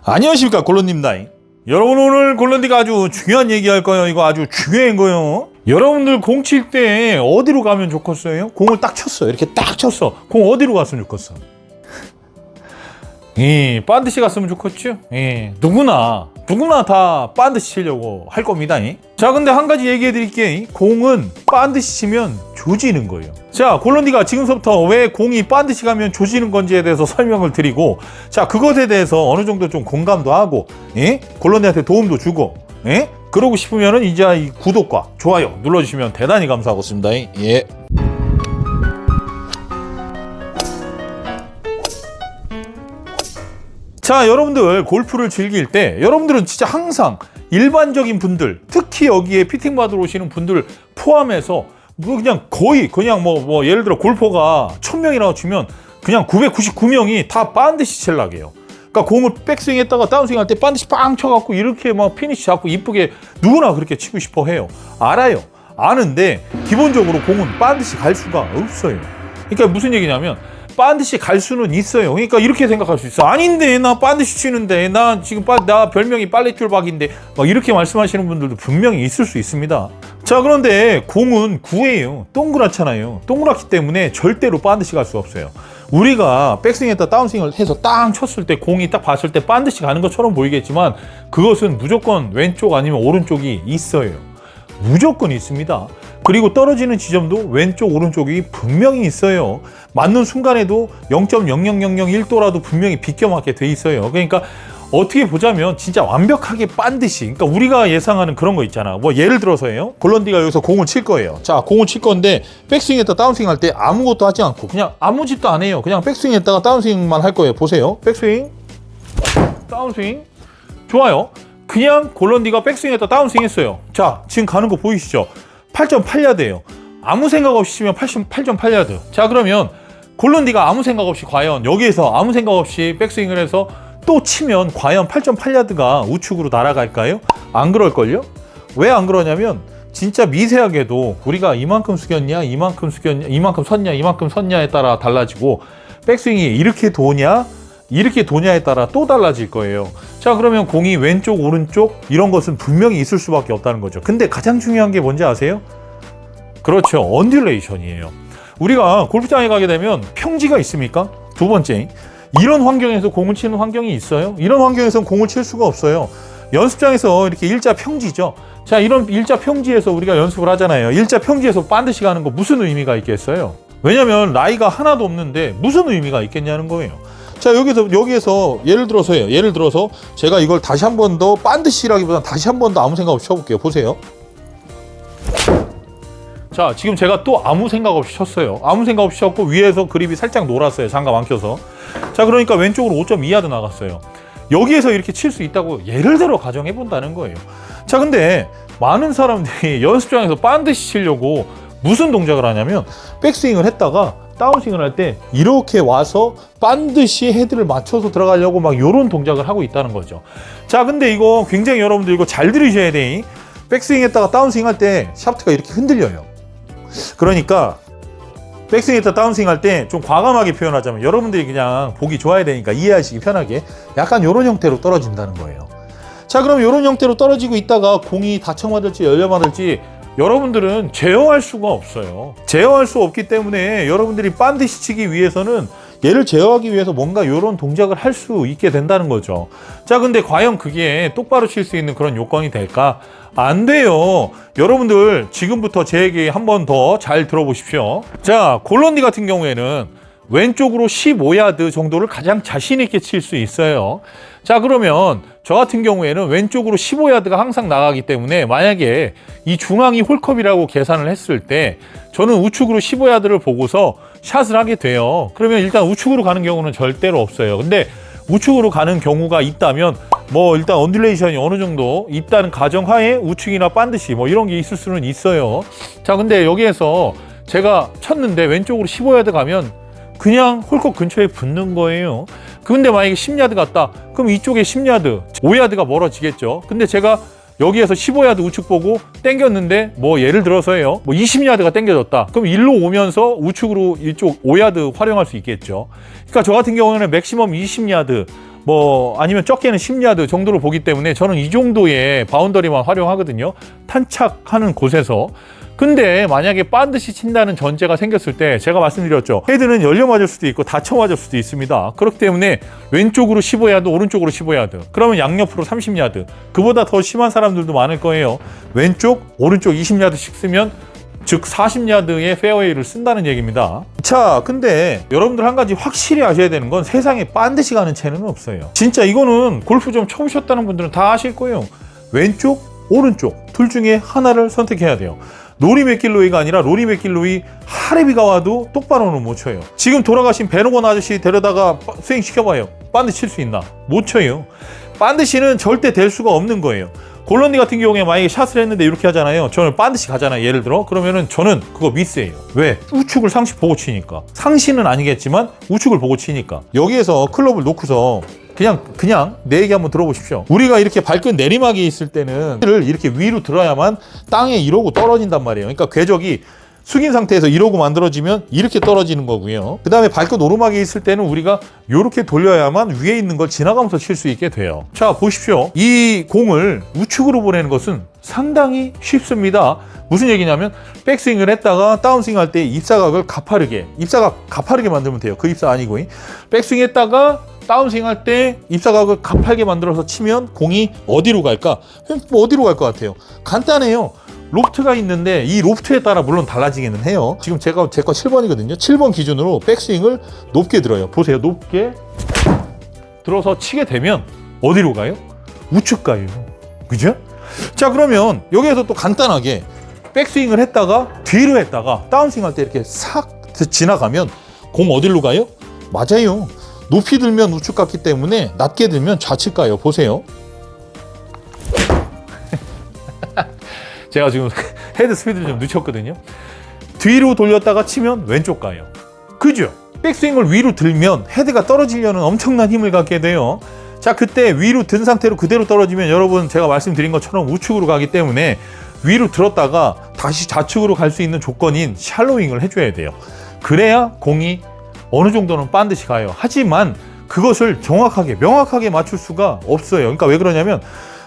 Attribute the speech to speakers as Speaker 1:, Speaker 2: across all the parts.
Speaker 1: 안녕하십니까, 골런입니다. 여러분, 오늘 골런디가 아주 중요한 얘기 할 거예요. 이거 아주 중요한 거예요. 여러분들 공 칠 때 어디로 가면 좋겠어요? 공을 딱 쳤어. 이렇게 딱 쳤어. 공 어디로 갔으면 좋겠어? 반드시 갔으면 좋겠죠? 누구나 다 반드시 치려고 할 겁니다. 자, 근데 한 가지 얘기해 드릴게요. 공은 반드시 치면 조지는 거예요. 자, 골런디가 지금부터 왜 공이 반드시 가면 조지는 건지에 대해서 설명을 드리고, 자, 그것에 대해서 어느 정도 좀 공감도 하고, 골런디한테 도움도 주고, 그러고 싶으면은 이제 이 구독과 좋아요 눌러주시면 대단히 감사하겠습니다. 예. 자, 여러분들 골프를 즐길 때 여러분들은 진짜 항상 일반적인 분들, 특히 여기에 피팅 받으러 오시는 분들 포함해서 그냥 거의 뭐 예를 들어 골퍼가 1000명이라고 치면 그냥 999명이 다 반드시 칠락해요. 그러니까 공을 백스윙 했다가 다운스윙 할 때 반드시 빵 쳐갖고 이렇게 막 피니시 잡고 이쁘게 누구나 그렇게 치고 싶어 해요. 알아요. 아는데 기본적으로 공은 반드시 갈 수가 없어요. 그러니까 무슨 얘기냐면 반드시 갈 수는 있어요. 그러니까 이렇게 생각할 수 있어. 아닌데 나 반드시 치는데 나 지금 나 별명이 빨래줄박인데 막 이렇게 말씀하시는 분들도 분명히 있을 수 있습니다. 자, 그런데 공은 구예요. 동그랗잖아요. 동그랗기 때문에 절대로 반드시 갈 수 없어요. 우리가 백스윙했다 다운스윙을 해서 땅 쳤을 때 공이 딱 봤을 때 반드시 가는 것처럼 보이겠지만 그것은 무조건 왼쪽 아니면 오른쪽이 있어요. 무조건 있습니다. 그리고 떨어지는 지점도 왼쪽 오른쪽이 분명히 있어요. 맞는 순간에도 0.00001도라도 분명히 비껴 맞게 돼 있어요. 그러니까 어떻게 보자면 진짜 완벽하게 반드시, 그러니까 우리가 예상하는 그런 거 있잖아. 뭐 예를 들어서요, 골런디가 여기서 공을 칠 거예요. 자, 공을 칠 건데 백스윙 했다 다운스윙 할 때 아무것도 하지 않고 그냥 아무 짓도 안 해요. 그냥 백스윙 했다가 다운스윙만 할 거예요. 보세요. 백스윙, 다운스윙. 좋아요. 그냥 골런디가 백스윙 했다 다운스윙 했어요. 자, 지금 가는 거 보이시죠? 8.8야드예요. 아무 생각 없이 치면 8.8야드. 자, 그러면 골런디가 아무 생각 없이 과연 여기에서 아무 생각 없이 백스윙을 해서 또 치면 과연 8.8야드가 우측으로 날아갈까요? 안 그럴걸요? 왜 안 그러냐면 진짜 미세하게도 우리가 이만큼 숙였냐, 이만큼 섰냐에 따라 달라지고 백스윙이 이렇게 도냐에 따라 또 달라질 거예요. 자, 그러면 공이 왼쪽, 오른쪽 이런 것은 분명히 있을 수밖에 없다는 거죠. 근데 가장 중요한 게 뭔지 아세요? 그렇죠. 언듈레이션이에요. 우리가 골프장에 가게 되면 평지가 있습니까? 두 번째, 이런 환경에서 공을 치는 환경이 있어요? 이런 환경에서는 공을 칠 수가 없어요. 연습장에서 이렇게 일자 평지죠. 자, 이런 일자 평지에서 우리가 연습을 하잖아요. 일자 평지에서 반드시 가는 거 무슨 의미가 있겠어요? 왜냐면 라이가 하나도 없는데 무슨 의미가 있겠냐는 거예요. 자, 여기에서 예를 들어서 제가 이걸 다시 한 번 더 반드시라기보다는 다시 한 번 더 아무 생각 없이 쳐볼게요. 보세요. 자, 지금 제가 또 아무 생각 없이 쳤어요. 아무 생각 없이 쳤고 위에서 그립이 살짝 놀았어요. 장갑 안 껴서. 자, 그러니까 왼쪽으로 5.2야드 나갔어요. 여기에서 이렇게 칠 수 있다고 예를 들어 가정해 본다는 거예요. 자, 근데 많은 사람들이 연습장에서 반드시 치려고 무슨 동작을 하냐면 백스윙을 했다가 다운스윙을 할 때 이렇게 와서 반드시 헤드를 맞춰서 들어가려고 막 이런 동작을 하고 있다는 거죠. 자, 근데 이거 굉장히 여러분들 이거 잘 들으셔야 돼. 백스윙 했다가 다운스윙 할 때 샤프트가 이렇게 흔들려요. 그러니까 백스윙 했다 다운스윙 할 때 좀 과감하게 표현하자면 여러분들이 그냥 보기 좋아야 되니까 이해하시기 편하게 약간 이런 형태로 떨어진다는 거예요. 자, 그럼 이런 형태로 떨어지고 있다가 공이 닫혀맞을지 열려맞을지 여러분들은 제어할 수가 없어요. 제어할 수 없기 때문에 여러분들이 반드시 치기 위해서는 얘를 제어하기 위해서 뭔가 이런 동작을 할 수 있게 된다는 거죠. 자, 근데 과연 그게 똑바로 칠 수 있는 그런 요건이 될까? 안 돼요. 여러분들 지금부터 제 얘기 한 번 더 잘 들어보십시오. 자, 골런디 같은 경우에는 왼쪽으로 15야드 정도를 가장 자신 있게 칠 수 있어요. 자, 그러면 저 같은 경우에는 왼쪽으로 15야드가 항상 나가기 때문에 만약에 이 중앙이 홀컵이라고 계산을 했을 때 저는 우측으로 15야드를 보고서 샷을 하게 돼요. 그러면 일단 우측으로 가는 경우는 절대로 없어요. 근데 우측으로 가는 경우가 있다면 뭐 일단 언듈레이션이 어느 정도 있다는 가정하에 우측이나 반드시 뭐 이런 게 있을 수는 있어요. 자, 근데 여기에서 제가 쳤는데 왼쪽으로 15야드 가면 그냥 홀컵 근처에 붙는 거예요. 근데 만약에 10야드 갔다 그럼 이쪽에 10야드 5야드가 멀어지겠죠. 근데 제가 여기에서 15야드 우측 보고 땡겼는데 뭐 예를 들어서요 뭐 20야드가 땡겨졌다 그럼 일로 오면서 우측으로 이쪽 5야드 활용할 수 있겠죠. 그러니까 저 같은 경우는 맥시멈 20야드 뭐 아니면 적게는 10야드 정도로 보기 때문에 저는 이 정도의 바운더리만 활용하거든요. 탄착하는 곳에서. 근데 만약에 반드시 친다는 전제가 생겼을 때 제가 말씀드렸죠. 헤드는 열려 맞을 수도 있고 닫혀 맞을 수도 있습니다. 그렇기 때문에 왼쪽으로 15야드, 오른쪽으로 15야드. 그러면 양옆으로 30야드. 그보다 더 심한 사람들도 많을 거예요. 왼쪽, 오른쪽 20야드씩 쓰면 즉 40야드의 페어웨이를 쓴다는 얘기입니다. 자, 근데 여러분들 한 가지 확실히 아셔야 되는 건 세상에 반드시 가는 채는 없어요. 진짜 이거는 골프 좀 쳐보셨다는 분들은 다 아실 거예요. 왼쪽, 오른쪽 둘 중에 하나를 선택해야 돼요. 로리 맥길로이가 아니라 로리 맥길로이 하레비가 와도 똑바로는 못 쳐요. 지금 돌아가신 베너건 아저씨 데려다가 스윙 시켜봐요. 반드시 칠 수 있나? 못 쳐요. 반드시는 절대 될 수가 없는 거예요. 골런디 같은 경우에 만약에 샷을 했는데 이렇게 하잖아요. 저는 반드시 가잖아요. 예를 들어. 그러면은 저는 그거 미스예요. 왜? 우측을 상시 보고 치니까. 상시는 아니겠지만 우측을 보고 치니까. 여기에서 클럽을 놓고서 그냥 내 얘기 한번 들어보십시오. 우리가 이렇게 발끝 내리막이 있을 때는 이렇게 위로 들어야만 땅에 이러고 떨어진단 말이에요. 그러니까 궤적이 숙인 상태에서 이러고 만들어지면 이렇게 떨어지는 거고요. 그 다음에 발끝 오르막에 있을 때는 우리가 이렇게 돌려야만 위에 있는 걸 지나가면서 칠 수 있게 돼요. 자, 보십시오. 이 공을 우측으로 보내는 것은 상당히 쉽습니다. 무슨 얘기냐면 백스윙을 했다가 다운스윙 할 때 입사각을 가파르게 만들면 돼요. 그 입사 아니고 백스윙 했다가 다운스윙 할 때 입사각을 가파르게 만들어서 치면 공이 어디로 갈까? 어디로 갈 것 같아요? 간단해요. 로프트가 있는데 이 로프트에 따라 물론 달라지기는 해요. 지금 제 거 7번이거든요. 7번 기준으로 백스윙을 높게 들어요. 보세요. 높게 들어서 치게 되면 어디로 가요? 우측 가요. 그죠? 자, 그러면 여기에서 또 간단하게 백스윙을 했다가 뒤로 했다가 다운스윙 할 때 이렇게 싹 지나가면 공 어디로 가요? 맞아요. 높이 들면 우측 갔기 때문에 낮게 들면 좌측 가요. 보세요. 제가 지금 헤드 스피드를 좀 늦췄거든요. 뒤로 돌렸다가 치면 왼쪽 가요. 그죠? 백스윙을 위로 들면 헤드가 떨어지려는 엄청난 힘을 갖게 돼요. 자, 그때 위로 든 상태로 그대로 떨어지면 여러분 제가 말씀드린 것처럼 우측으로 가기 때문에 위로 들었다가 다시 좌측으로 갈 수 있는 조건인 샬로잉을 해줘야 돼요. 그래야 공이 어느 정도는 반드시 가요. 하지만 그것을 정확하게 명확하게 맞출 수가 없어요. 그러니까 왜 그러냐면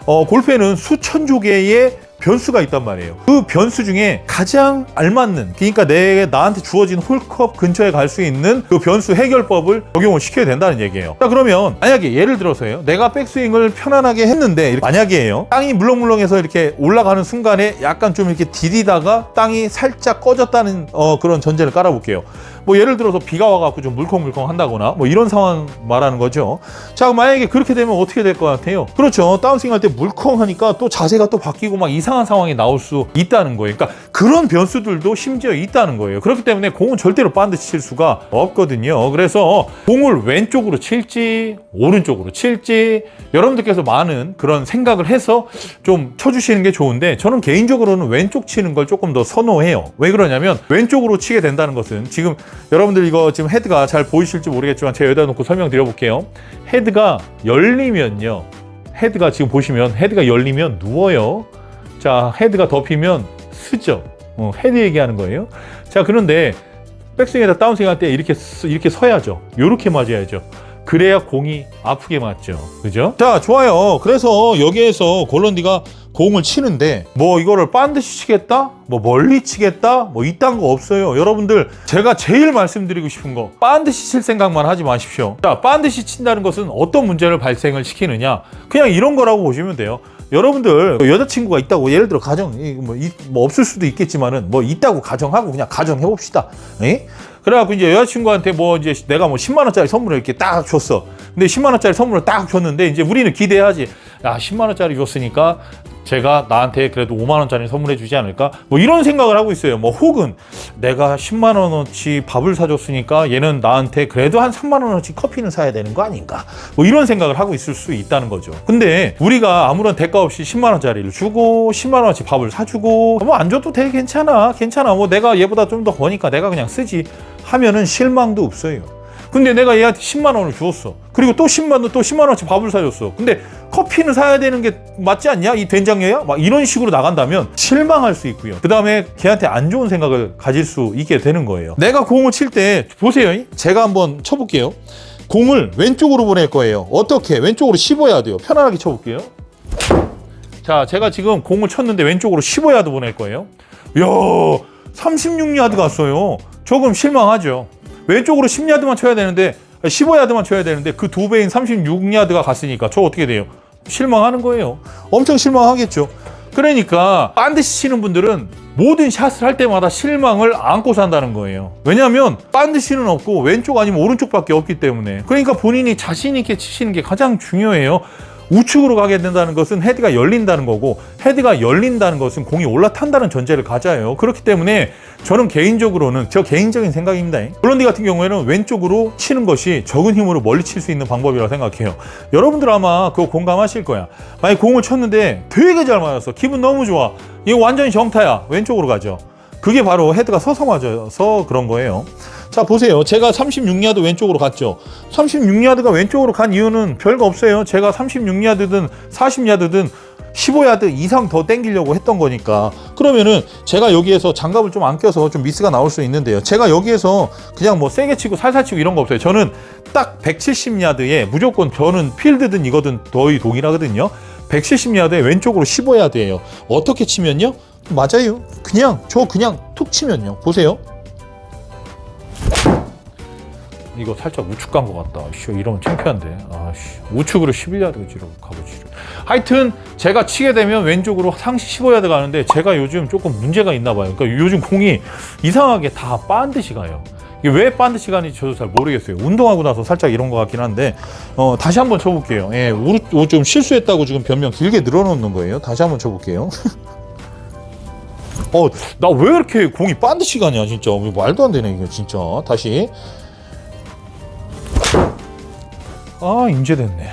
Speaker 1: 골프에는 수천 조개의 변수가 있단 말이에요. 그 변수 중에 가장 알맞는, 그러니까 나한테 주어진 홀컵 근처에 갈 수 있는 그 변수 해결법을 적용을 시켜야 된다는 얘기예요. 자, 그러면 만약에 예를 들어서요, 내가 백스윙을 편안하게 했는데 만약에요, 땅이 물렁물렁해서 이렇게 올라가는 순간에 약간 좀 이렇게 디디다가 땅이 살짝 꺼졌다는 그런 전제를 깔아볼게요. 뭐 예를 들어서 비가 와갖고 좀 물컹물컹 한다거나 뭐 이런 상황 말하는 거죠. 자, 만약에 그렇게 되면 어떻게 될 것 같아요? 그렇죠. 다운스윙 할 때 물컹하니까 또 자세가 또 바뀌고 막 이상한 상황이 나올 수 있다는 거예요. 그러니까 그런 변수들도 심지어 있다는 거예요. 그렇기 때문에 공은 절대로 반드시 칠 수가 없거든요. 그래서 공을 왼쪽으로 칠지 오른쪽으로 칠지 여러분들께서 많은 그런 생각을 해서 좀 쳐주시는 게 좋은데, 저는 개인적으로는 왼쪽 치는 걸 조금 더 선호해요. 왜 그러냐면 왼쪽으로 치게 된다는 것은, 지금 여러분들 이거 지금 헤드가 잘 보이실지 모르겠지만 제가 여기다 놓고 설명드려 볼게요. 헤드가 열리면요, 헤드가 지금 보시면 헤드가 열리면 누워요. 자, 헤드가 덮이면 쓰죠. 헤드 얘기하는 거예요. 자, 그런데 백스윙에다 다운스윙 할 때 이렇게 서야죠. 이렇게 맞아야죠. 그래야 공이 아프게 맞죠. 그죠? 자, 좋아요. 그래서 여기에서 골런디가 공을 치는데 뭐 이거를 반드시 치겠다? 뭐 멀리 치겠다? 뭐 이딴 거 없어요. 여러분들 제가 제일 말씀드리고 싶은 거, 반드시 칠 생각만 하지 마십시오. 자, 반드시 친다는 것은 어떤 문제를 발생을 시키느냐, 그냥 이런 거라고 보시면 돼요. 여러분들 여자친구가 있다고, 예를 들어 가정 뭐 없을 수도 있겠지만은 뭐 있다고 가정하고 그냥 가정해 봅시다. 그래갖고 이제 여자친구한테 뭐 이제 내가 뭐 10만 원짜리 선물을 이렇게 딱 줬어. 근데 10만 원짜리 선물을 딱 줬는데 이제 우리는 기대하지. 야, 10만 원짜리 줬으니까 제가 나한테 그래도 5만 원짜리 선물해 주지 않을까? 뭐 이런 생각을 하고 있어요. 뭐 혹은 내가 10만 원어치 밥을 사줬으니까 얘는 나한테 그래도 한 3만 원어치 커피는 사야 되는 거 아닌가? 뭐 이런 생각을 하고 있을 수 있다는 거죠. 근데 우리가 아무런 대가 없이 10만 원짜리를 주고 10만 원어치 밥을 사주고 뭐 안 줘도 돼, 괜찮아 뭐 내가 얘보다 좀 더 버니까 내가 그냥 쓰지 하면은 실망도 없어요. 근데 내가 얘한테 10만 원을 주었어. 그리고 또 10만 원어치 밥을 사줬어. 근데 커피는 사야 되는 게 맞지 않냐? 이 된장녀야? 막 이런 식으로 나간다면 실망할 수 있고요. 그 다음에 걔한테 안 좋은 생각을 가질 수 있게 되는 거예요. 내가 공을 칠 때 보세요. 제가 한번 쳐볼게요. 공을 왼쪽으로 보낼 거예요. 어떻게? 왼쪽으로 씹어야 돼요. 편안하게 쳐볼게요. 자, 제가 지금 공을 쳤는데 왼쪽으로 15야드 보낼 거예요. 이야, 36야드 갔어요. 조금 실망하죠. 왼쪽으로 10야드만 쳐야 되는데 15야드만 쳐야 되는데 그 2배인 36야드가 갔으니까 저 어떻게 돼요? 실망하는 거예요. 엄청 실망하겠죠. 그러니까 반드시 치는 분들은 모든 샷을 할 때마다 실망을 안고 산다는 거예요. 왜냐하면 반드시는 없고 왼쪽 아니면 오른쪽밖에 없기 때문에. 그러니까 본인이 자신 있게 치시는 게 가장 중요해요. 우측으로 가게 된다는 것은 헤드가 열린다는 거고, 헤드가 열린다는 것은 공이 올라탄다는 전제를 가져요. 그렇기 때문에 저는 개인적으로는, 저 개인적인 생각입니다. 블론디 같은 경우에는 왼쪽으로 치는 것이 적은 힘으로 멀리 칠 수 있는 방법이라고 생각해요. 여러분들 아마 그거 공감하실 거야. 만약에 공을 쳤는데 되게 잘 맞았어. 기분 너무 좋아. 이거 완전히 정타야. 왼쪽으로 가죠. 그게 바로 헤드가 서서 맞아서 그런 거예요. 자, 보세요. 제가 36야드 왼쪽으로 갔죠. 36야드가 왼쪽으로 간 이유는 별거 없어요. 제가 36야드든 40야드든 15야드 이상 더 땡기려고 했던 거니까. 그러면은 제가 여기에서 장갑을 좀 안 껴서 좀 미스가 나올 수 있는데요. 제가 여기에서 그냥 뭐 세게 치고 살살 치고 이런 거 없어요. 저는 딱 170야드에 무조건, 저는 필드든 이거든 거의 동일하거든요. 170야드에 왼쪽으로 15야드예요. 어떻게 치면요? 맞아요. 그냥 툭 치면요. 보세요. 이거 살짝 우측 간 것 같다. 이러면 창피한데. 우측으로 11야드 지로 가보지. 하여튼 제가 치게 되면 왼쪽으로 상시 15야드 가는데 제가 요즘 조금 문제가 있나 봐요. 그러니까 요즘 공이 이상하게 다 반드시 가요. 이게 왜 반드시 가는지 저도 잘 모르겠어요. 운동하고 나서 살짝 이런 것 같긴 한데, 다시 한번 쳐볼게요. 예, 좀 실수했다고 지금 변명 길게 늘어놓는 거예요. 다시 한번 쳐볼게요. 나 왜 이렇게 공이 반드시 가냐, 진짜. 말도 안 되네, 이거 진짜. 다시. 임제됐네.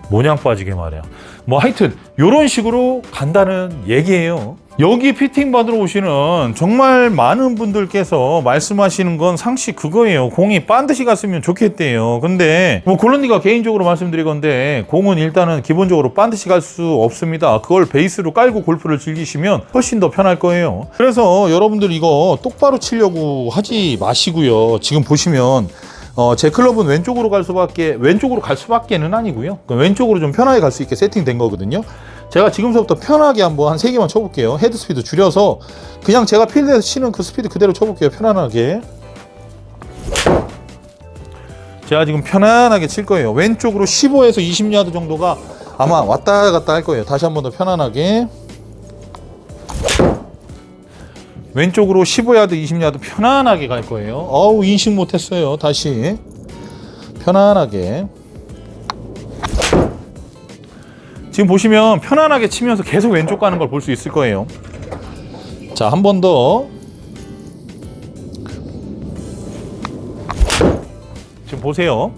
Speaker 1: 모냥 빠지게 말이야. 뭐 하여튼 요런 식으로 간다는 얘기예요. 여기 피팅 받으러 오시는 정말 많은 분들께서 말씀하시는 건 상시 그거예요. 공이 반드시 갔으면 좋겠대요. 근데 뭐 골런디가 개인적으로 말씀드리건데, 공은 일단은 기본적으로 반드시 갈 수 없습니다. 그걸 베이스로 깔고 골프를 즐기시면 훨씬 더 편할 거예요. 그래서 여러분들 이거 똑바로 치려고 하지 마시고요. 지금 보시면 제 클럽은 왼쪽으로 갈 수밖에는 아니고요. 왼쪽으로 좀 편하게 갈 수 있게 세팅된 거거든요. 제가 지금서부터 편하게 한번 한 3개만 쳐볼게요. 헤드 스피드 줄여서 그냥 제가 필드에서 치는 그 스피드 그대로 쳐볼게요. 편안하게. 제가 지금 편안하게 칠 거예요. 왼쪽으로 15에서 20야드 정도가 아마 왔다 갔다 할 거예요. 다시 한 번 더 편안하게. 왼쪽으로 15야드, 20야드 편안하게 갈 거예요. 인식 못했어요. 다시 편안하게. 지금 보시면 편안하게 치면서 계속 왼쪽 가는 걸 볼 수 있을 거예요. 자, 한 번 더. 지금 보세요.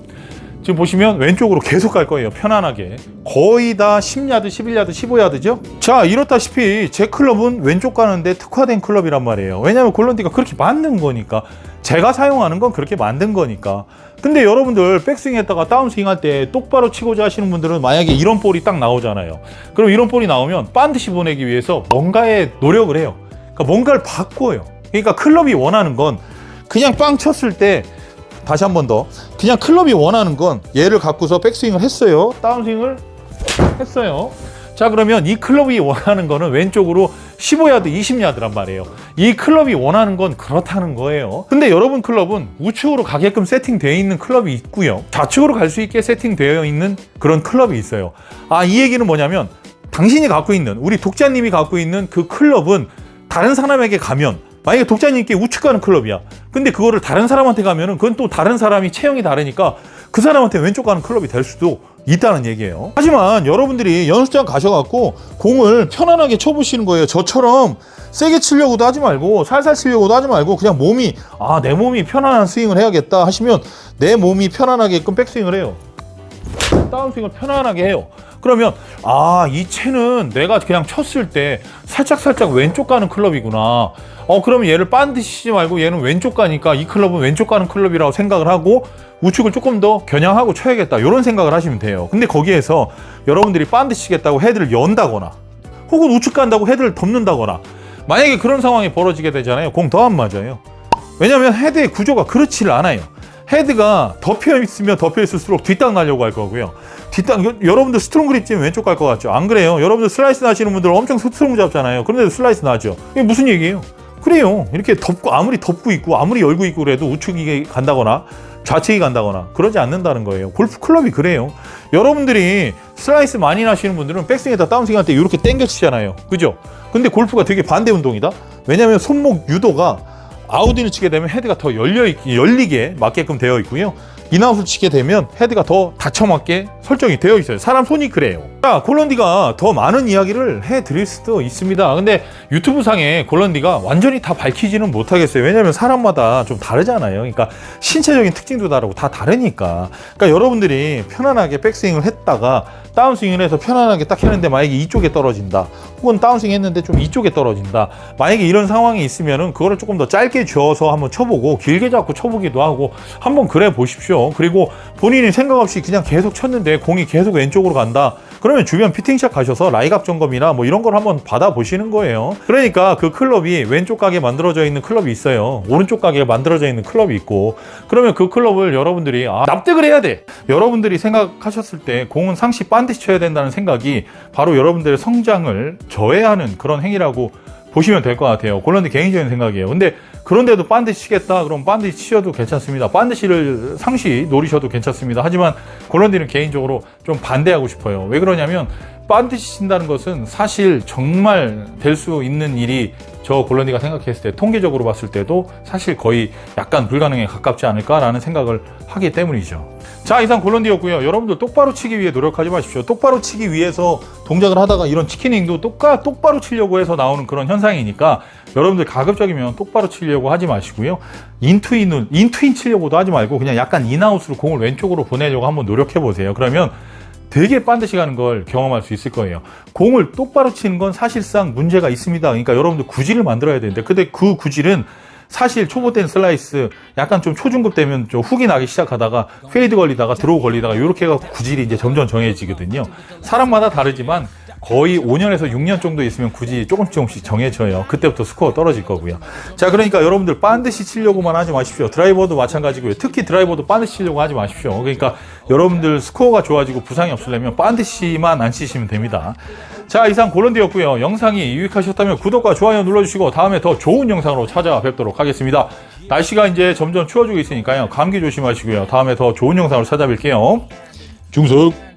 Speaker 1: 지금 보시면 왼쪽으로 계속 갈 거예요. 편안하게. 거의 다 10야드, 11야드, 15야드죠? 자, 이렇다시피 제 클럽은 왼쪽 가는데 특화된 클럽이란 말이에요. 왜냐면 골런디가 그렇게 만든 거니까. 제가 사용하는 건 그렇게 만든 거니까. 근데 여러분들 백스윙 했다가 다운스윙 할 때 똑바로 치고자 하시는 분들은 만약에 이런 볼이 딱 나오잖아요. 그럼 이런 볼이 나오면 반드시 보내기 위해서 뭔가의 노력을 해요. 그러니까 뭔가를 바꿔요. 그러니까 클럽이 원하는 건 그냥 빵 쳤을 때, 다시 한 번 더, 그냥 클럽이 원하는 건 얘를 갖고서 백스윙을 했어요. 다운스윙을 했어요. 자, 그러면 이 클럽이 원하는 거는 왼쪽으로 15야드, 20야드란 말이에요. 이 클럽이 원하는 건 그렇다는 거예요. 근데 여러분 클럽은 우측으로 가게끔 세팅되어 있는 클럽이 있고요. 좌측으로 갈 수 있게 세팅되어 있는 그런 클럽이 있어요. 이 얘기는 뭐냐면, 당신이 갖고 있는, 우리 독자님이 갖고 있는 그 클럽은 다른 사람에게 가면, 만약에 독자님께 우측 가는 클럽이야. 근데 그거를 다른 사람한테 가면은 그건 또 다른 사람이 체형이 다르니까 그 사람한테 왼쪽 가는 클럽이 될 수도 있다는 얘기예요. 하지만 여러분들이 연습장 가셔갖고 공을 편안하게 쳐보시는 거예요. 저처럼 세게 치려고도 하지 말고 살살 치려고도 하지 말고 그냥 몸이, 내 몸이 편안한 스윙을 해야겠다 하시면 내 몸이 편안하게끔 백스윙을 해요. 다운스윙을 편안하게 해요. 그러면 이 채는 내가 그냥 쳤을 때 살짝 왼쪽 가는 클럽이구나. 그러면 얘를 반드시 치지 말고 얘는 왼쪽 가니까 이 클럽은 왼쪽 가는 클럽이라고 생각을 하고 우측을 조금 더 겨냥하고 쳐야겠다, 이런 생각을 하시면 돼요. 근데 거기에서 여러분들이 반드시 치겠다고 헤드를 연다거나 혹은 우측 간다고 헤드를 덮는다거나, 만약에 그런 상황이 벌어지게 되잖아요. 공 더 안 맞아요. 왜냐하면 헤드의 구조가 그렇지를 않아요. 헤드가 덮여 있으면 덮여 있을수록 뒷땅 나려고 할 거고요. 뒷땅, 여러분들 스트롱 그립 찌면 왼쪽 갈 것 같죠? 안 그래요? 여러분들 슬라이스 나시는 분들 엄청 스트롱 잡잖아요. 그런데도 슬라이스 나죠? 이게 무슨 얘기예요? 그래요. 이렇게 덮고, 아무리 덮고 있고, 아무리 열고 있고 그래도 우측이 간다거나, 좌측이 간다거나, 그러지 않는다는 거예요. 골프 클럽이 그래요. 여러분들이 슬라이스 많이 나시는 분들은 백스윙에다 다운스윙 할 때 이렇게 당겨 치잖아요. 그죠? 근데 골프가 되게 반대 운동이다? 왜냐면 손목 유도가 아웃인을 치게 되면 헤드가 더 열리게 맞게끔 되어 있고요. 인아웃을 치게 되면 헤드가 더 닫혀맞게 설정이 되어 있어요. 사람 손이 그래요. 자, 골런디가 더 많은 이야기를 해드릴 수도 있습니다. 근데 유튜브 상에 골런디가 완전히 다 밝히지는 못하겠어요. 왜냐면 사람마다 좀 다르잖아요. 그러니까 신체적인 특징도 다르고 다 다르니까. 그러니까 여러분들이 편안하게 백스윙을 했다가 다운스윙을 해서 편안하게 딱 했는데 만약에 이쪽에 떨어진다. 혹은 다운스윙 했는데 좀 이쪽에 떨어진다. 만약에 이런 상황이 있으면은 그거를 조금 더 짧게 줘서 한번 쳐보고 길게 잡고 쳐보기도 하고 한번 그래 보십시오. 그리고 본인이 생각 없이 그냥 계속 쳤는데 공이 계속 왼쪽으로 간다. 그러면 주변 피팅샵 가셔서 라이각 점검이나 뭐 이런 걸 한번 받아보시는 거예요. 그러니까 그 클럽이 왼쪽 가게 만들어져 있는 클럽이 있어요. 오른쪽 가게 만들어져 있는 클럽이 있고, 그러면 그 클럽을 여러분들이 납득을 해야 돼. 여러분들이 생각하셨을 때 공은 상시 반드시 쳐야 된다는 생각이 바로 여러분들의 성장을 저해하는 그런 행위라고 보시면 될 것 같아요. 골런디 개인적인 생각이에요. 근데 그런데도 반드시 치겠다? 그럼 반드시 치셔도 괜찮습니다. 반드시를 상시 노리셔도 괜찮습니다. 하지만 골런디는 개인적으로 좀 반대하고 싶어요. 왜 그러냐면 반드시 친다는 것은 사실 정말 될 수 있는 일이 저 골런디가 생각했을 때 통계적으로 봤을 때도 사실 거의 약간 불가능에 가깝지 않을까라는 생각을 하기 때문이죠. 자, 이상 골런디였고요. 여러분들 똑바로 치기 위해 노력하지 마십시오. 똑바로 치기 위해서 동작을 하다가 이런 치킨닝도 똑바로 치려고 해서 나오는 그런 현상이니까 여러분들 가급적이면 똑바로 치려고 하지 마시고요. 인투인 치려고도 하지 말고 그냥 약간 인아웃으로 공을 왼쪽으로 보내려고 한번 노력해 보세요. 그러면 되게 반드시 가는 걸 경험할 수 있을 거예요. 공을 똑바로 치는 건 사실상 문제가 있습니다. 그러니까 여러분들 구질을 만들어야 되는데, 근데 그 구질은 사실 초보 때는 슬라이스 약간 좀 초중급 되면 좀 훅이 나기 시작하다가 페이드 걸리다가 드로우 걸리다가 이렇게 해서 구질이 이제 점점 정해지거든요. 사람마다 다르지만 거의 5년에서 6년 정도 있으면 구질이 조금씩 정해져요. 그때부터 스코어 떨어질 거고요. 자, 그러니까 여러분들 반드시 치려고만 하지 마십시오. 드라이버도 마찬가지고요. 특히 드라이버도 반드시 치려고 하지 마십시오. 그러니까 여러분들 스코어가 좋아지고 부상이 없으려면 반드시만 안 치시면 됩니다. 자, 이상 골런디였고요. 영상이 유익하셨다면 구독과 좋아요 눌러주시고 다음에 더 좋은 영상으로 찾아뵙도록 하겠습니다. 날씨가 이제 점점 추워지고 있으니까요. 감기 조심하시고요. 다음에 더 좋은 영상으로 찾아뵐게요. 중석.